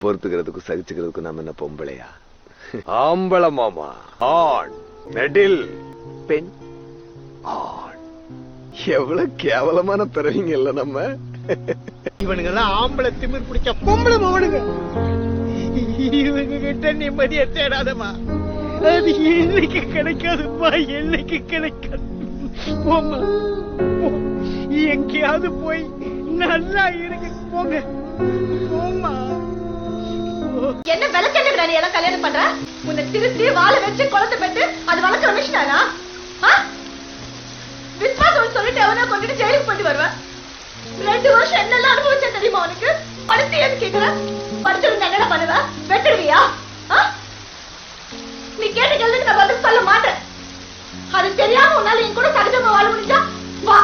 பொறுத்துக்கிறதுக்கும் சகிச்சுக்கிறதுக்கும் நாம என்ன பொம்பளையா? ஆம்பள மாமா. ஆண் நெடில், பெண் ஆண். எவ்வளவு கேவலமான பிறவிங்க இல்ல நம்ம. இவனுங்க எல்லாம் ஆம்பளை திமிர் பிடிச்ச பொம்பளை மாவனுங்க. இவங்க கிட்ட நிம்மதியை தேடாதமா. அது என்னைக்கு கிடைக்காதுப்பா, என்னைக்கு கிடைக்காது. போமா, எங்கேயாவது போய் நல்லா இருக்கு. போங்க போமா. என்ன விளக்கெண்ண விடாது எல்லாம் கல்யாணம் பண்ற? உன்னை திருத்தி வாழ வச்சு குழந்தை பெற்று அது வளர்க்குற மிஷினானா? விஸ்வாசம் சொல்லிட்டு அவனா கொண்டுட்டு ஜெயிலுக்கு போயிட்டு வருவேன். 2 வருஷம் என்னெல்லாம் அனுபவிச்சா தெரியுமா உனக்கு? படிச்சியான்னு கேக்குற? படிச்சிருந்தா என்ன பண்ணுவ? வெட்டுடுவியா? நீ கேட்ட கேள்விக்கு நான் பதில் சொல்ல மாட்டேன். அது தெரியாம உன்னால என் கூட சகஜமா வாழ முடிஞ்சா வா.